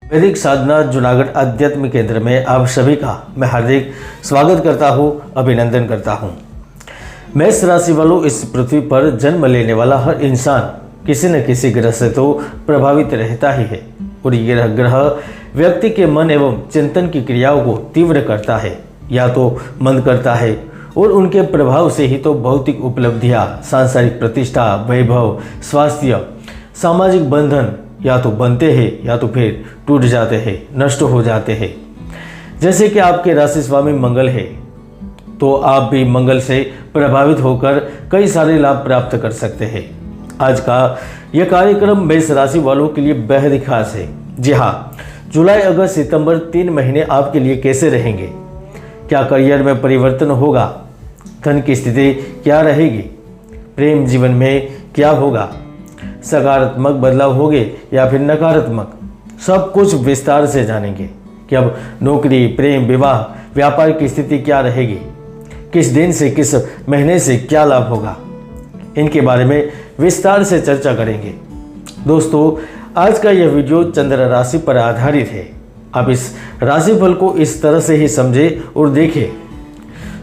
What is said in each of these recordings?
वैदिक साधना जूनागढ़ अध्यात्म केंद्र में आप सभी का मैं हार्दिक स्वागत करता हूँ, अभिनंदन करता हूँ। मेष राशि वालों, इस पृथ्वी पर जन्म लेने वाला हर इंसान किसी न किसी ग्रह से तो प्रभावित रहता ही है और यह ग्रह व्यक्ति के मन एवं चिंतन की क्रियाओं को तीव्र करता है या तो मंद करता है और उनके प्रभाव से ही तो भौतिक उपलब्धियां, सांसारिक प्रतिष्ठा, वैभव, स्वास्थ्य, सामाजिक बंधन या तो बनते हैं या तो फिर टूट जाते हैं, नष्ट हो जाते हैं। जैसे कि आपके राशि स्वामी मंगल है तो आप भी मंगल से प्रभावित होकर कई सारे लाभ प्राप्त कर सकते हैं। आज का यह कार्यक्रम मेष राशि वालों के लिए बेहद ही खास है। जी हाँ, जुलाई, अगस्त, सितंबर 3 महीने आपके लिए कैसे रहेंगे? क्या करियर में परिवर्तन होगा? धन की स्थिति क्या रहेगी? प्रेम जीवन में क्या होगा? सकारात्मक बदलाव होंगे या फिर नकारात्मक? सब कुछ विस्तार से जानेंगे कि अब नौकरी, प्रेम, विवाह, व्यापार की स्थिति क्या रहेगी, किस दिन से किस महीने से क्या लाभ होगा, इनके बारे में विस्तार से चर्चा करेंगे। दोस्तों, आज का यह वीडियो चंद्र राशि पर आधारित है। आप इस राशिफल को इस तरह से ही समझें और देखें।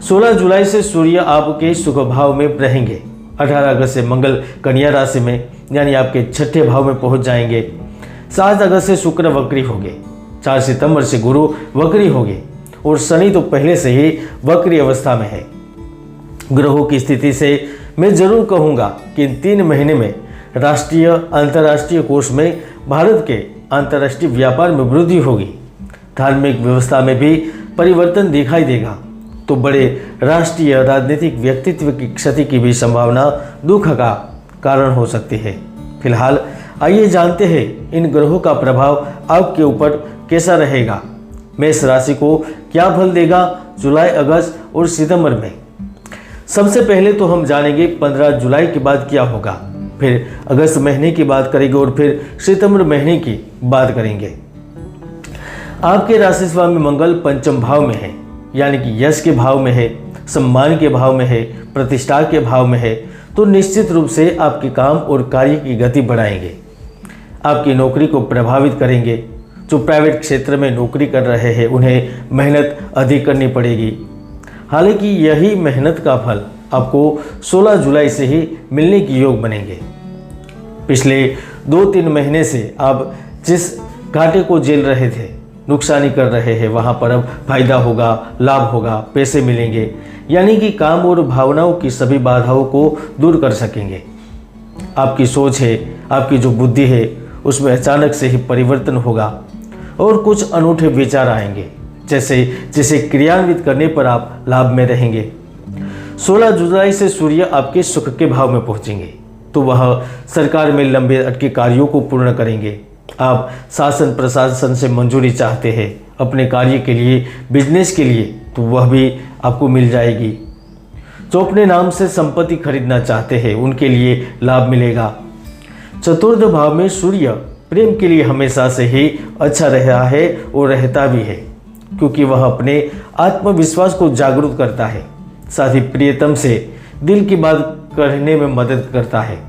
16 जुलाई से सूर्य आपके सुख भाव में रहेंगे। 18 अगस्त से मंगल कन्या राशि में यानी आपके छठे भाव में पहुंच जाएंगे। 7 अगस्त से शुक्र वक्री होंगे। 4 सितंबर से गुरु वक्री होंगे और शनि तो पहले से ही वक्री अवस्था में है। ग्रहों की स्थिति से मैं जरूर कहूंगा कि इन 3 महीने में राष्ट्रीय अंतर्राष्ट्रीय कोष में भारत के अंतर्राष्ट्रीय व्यापार में वृद्धि होगी। धार्मिक व्यवस्था में भी परिवर्तन दिखाई देगा तो बड़े राष्ट्रीय राजनीतिक व्यक्तित्व की क्षति की भी संभावना दुख का कारण हो सकती है। फिलहाल आइए जानते हैं इन ग्रहों का प्रभाव आपके ऊपर कैसा रहेगा। मेष राशि को क्या फल देगा जुलाई, अगस्त और सितंबर में? सबसे पहले तो हम जानेंगे 15 जुलाई के बाद क्या होगा, फिर अगस्त महीने की बात करेंगे और फिर सितंबर महीने की बात करेंगे। आपके राशि स्वामी मंगल पंचम भाव में है यानी कि यश के भाव में है, सम्मान के भाव में है, प्रतिष्ठा के भाव में है, तो निश्चित रूप से आपके काम और कार्य की गति बढ़ाएंगे। आपकी नौकरी को प्रभावित करेंगे। जो प्राइवेट क्षेत्र में नौकरी कर रहे हैं उन्हें मेहनत अधिक करनी पड़ेगी। हालांकि यही मेहनत का फल आपको 16 जुलाई से ही मिलने की योग बनेंगे। पिछले 2-3 महीने से आप जिस घाटे को झेल रहे थे, नुकसानी कर रहे हैं, वहाँ पर अब फायदा होगा, लाभ होगा, पैसे मिलेंगे, यानी कि काम और भावनाओं की सभी बाधाओं को दूर कर सकेंगे। आपकी सोच है, आपकी जो बुद्धि है उसमें अचानक से ही परिवर्तन होगा और कुछ अनूठे विचार आएंगे जिसे क्रियान्वित करने पर आप लाभ में रहेंगे। 16 जुलाई से सूर्य आपके सुख के भाव में पहुंचेंगे तो वह सरकार में लंबे अटके कार्यों को पूर्ण करेंगे। आप शासन प्रशासन से मंजूरी चाहते हैं अपने कार्य के लिए, बिजनेस के लिए, तो वह भी आपको मिल जाएगी। जो अपने नाम से संपत्ति खरीदना चाहते हैं उनके लिए लाभ मिलेगा। चतुर्थ भाव में सूर्य प्रेम के लिए हमेशा से ही अच्छा रहा है और रहता भी है, क्योंकि वह अपने आत्मविश्वास को जागरूक करता है, साथ ही प्रियतम से दिल की बात कहने में मदद करता है,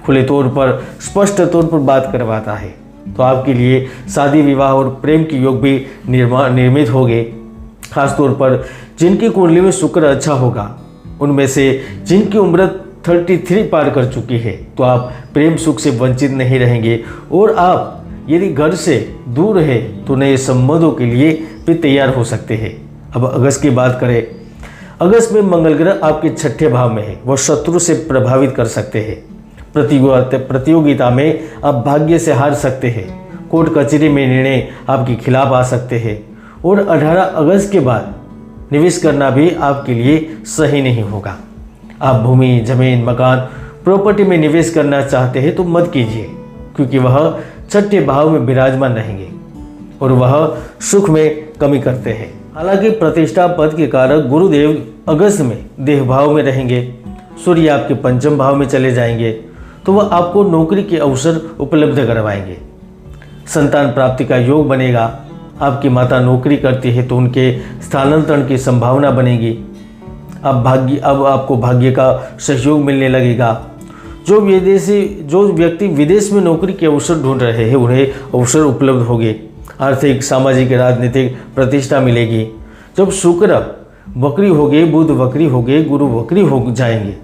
खुले तौर पर, स्पष्ट तौर पर बात करवाता है। तो आपके लिए शादी, विवाह और प्रेम के योग भी निर्मित होंगे। खासतौर पर जिनकी कुंडली में शुक्र अच्छा होगा, उनमें से जिनकी उम्र 33 पार कर चुकी है, तो आप प्रेम सुख से वंचित नहीं रहेंगे और आप यदि घर से दूर है तो नए संबंधों के लिए भी तैयार हो सकते हैं। अब अगस्त की बात करें। अगस्त में मंगल ग्रह आपके छठे भाव में है, वह शत्रु से प्रभावित कर सकते हैं। प्रतियोगिता में आप भाग्य से हार सकते हैं। कोर्ट कचहरी में निर्णय आपके खिलाफ आ सकते हैं और 18 अगस्त के बाद निवेश करना भी आपके लिए सही नहीं होगा। आप भूमि, जमीन, मकान, प्रॉपर्टी में निवेश करना चाहते हैं तो मत कीजिए, क्योंकि वह छठे भाव में विराजमान रहेंगे और वह सुख में कमी करते हैं। हालांकि प्रतिष्ठा पद के कारक गुरुदेव अगस्त में देह भाव में रहेंगे। सूर्य आपके पंचम भाव में चले जाएंगे तो वह आपको नौकरी के अवसर उपलब्ध करवाएंगे। संतान प्राप्ति का योग बनेगा। आपकी माता नौकरी करती है तो उनके स्थानांतरण की संभावना बनेगी। अब आपको भाग्य का सहयोग मिलने लगेगा। जो व्यक्ति विदेश में नौकरी के अवसर ढूंढ रहे हैं उन्हें अवसर उपलब्ध होंगे। आर्थिक, सामाजिक, राजनीतिक प्रतिष्ठा मिलेगी। जब शुक्र वक्री हो गए, बुध वक्री हो गए, गुरु वक्री हो जाएंगे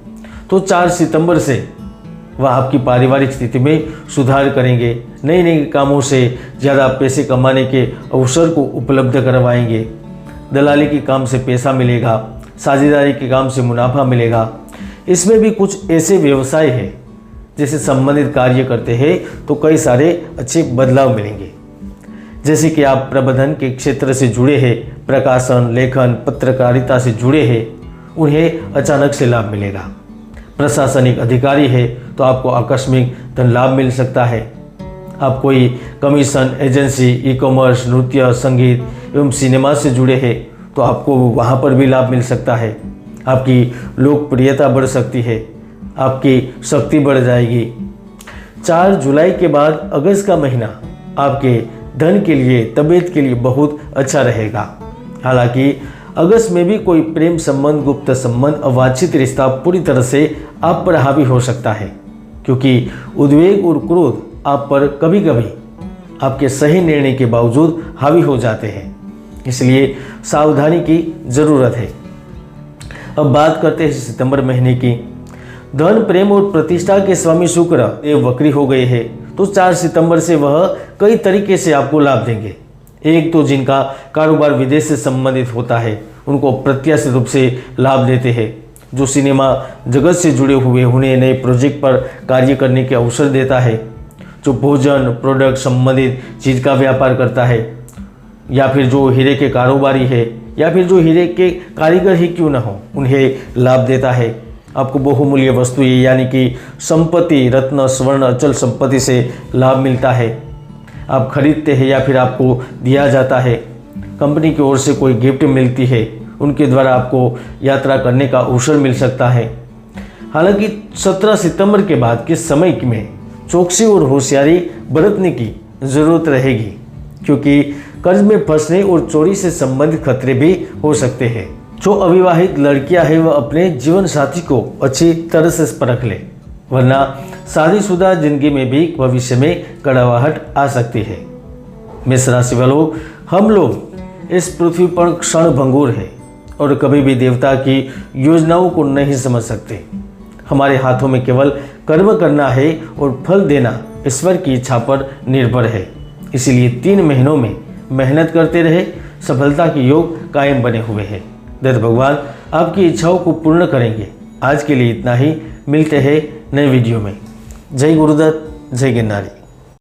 तो 4 सितंबर से वह आपकी पारिवारिक स्थिति में सुधार करेंगे। नए नए कामों से ज़्यादा पैसे कमाने के अवसर को उपलब्ध करवाएंगे। दलाली के काम से पैसा मिलेगा, साझेदारी के काम से मुनाफा मिलेगा। इसमें भी कुछ ऐसे व्यवसाय है जैसे संबंधित कार्य करते हैं तो कई सारे अच्छे बदलाव मिलेंगे। जैसे कि आप प्रबंधन के क्षेत्र से जुड़े हैं, प्रकाशन, लेखन, पत्रकारिता से जुड़े हैं, उन्हें अचानक से लाभ मिलेगा। प्रशासनिक अधिकारी है तो आपको आकस्मिक धन लाभ मिल सकता है। आप कोई कमीशन एजेंसी, ई कॉमर्स, नृत्य, संगीत एवं सिनेमा से जुड़े हैं तो आपको वहाँ पर भी लाभ मिल सकता है। आपकी लोकप्रियता बढ़ सकती है, आपकी शक्ति बढ़ जाएगी। 4 जुलाई के बाद अगस्त का महीना आपके धन के लिए, तबीयत के लिए बहुत अच्छा रहेगा। हालांकि अगस्त में भी कोई प्रेम संबंध, गुप्त संबंध, अवांछित रिश्ता पूरी तरह से आप पर हावी हो सकता है, क्योंकि उद्वेग और क्रोध आप पर कभी कभी आपके सही निर्णय के बावजूद हावी हो जाते हैं, इसलिए सावधानी की जरूरत है। अब बात करते हैं सितंबर महीने की। धन, प्रेम और प्रतिष्ठा के स्वामी शुक्र वक्री हो गए हैं तो 4 सितंबर से वह कई तरीके से आपको लाभ देंगे। एक तो जिनका कारोबार विदेश से संबंधित होता है उनको अप्रत्याशित रूप से लाभ देते हैं। जो सिनेमा जगत से जुड़े हुए उन्हें नए प्रोजेक्ट पर कार्य करने के अवसर देता है। जो भोजन, प्रोडक्ट संबंधित चीज़ का व्यापार करता है, या फिर जो हीरे के कारोबारी है, या फिर जो हीरे के कारीगर ही क्यों न हो, उन्हें लाभ देता है। आपको बहुमूल्य वस्तुएं यानी कि संपत्ति, रत्न, स्वर्ण, अचल संपत्ति से लाभ मिलता है। आप खरीदते हैं या फिर आपको दिया जाता है। कंपनी की ओर से कोई गिफ्ट मिलती है, उनके द्वारा आपको यात्रा करने का अवसर मिल सकता है। हालांकि 17 सितंबर के बाद के समय में चौकसी और होशियारी बरतने की ज़रूरत रहेगी, क्योंकि कर्ज में फंसने और चोरी से संबंधित खतरे भी हो सकते हैं। जो अविवाहित लड़कियां हैं वह अपने जीवन साथी को अच्छी तरह से परख ले, वरना शादीशुदा जिंदगी में भी भविष्य में कड़वाहट आ सकती है। मेष राशि वालों, हम लोग इस पृथ्वी पर क्षणभंगुर है और कभी भी देवता की योजनाओं को नहीं समझ सकते। हमारे हाथों में केवल कर्म करना है और फल देना ईश्वर की इच्छा पर निर्भर है। इसीलिए 3 महीनों में मेहनत करते रहे, सफलता के योग कायम बने हुए हैं। दत्त भगवान आपकी इच्छाओं को पूर्ण करेंगे। आज के लिए इतना ही, मिलते हैं नए वीडियो में। जय गुरुदत्त, जय गिरनारी।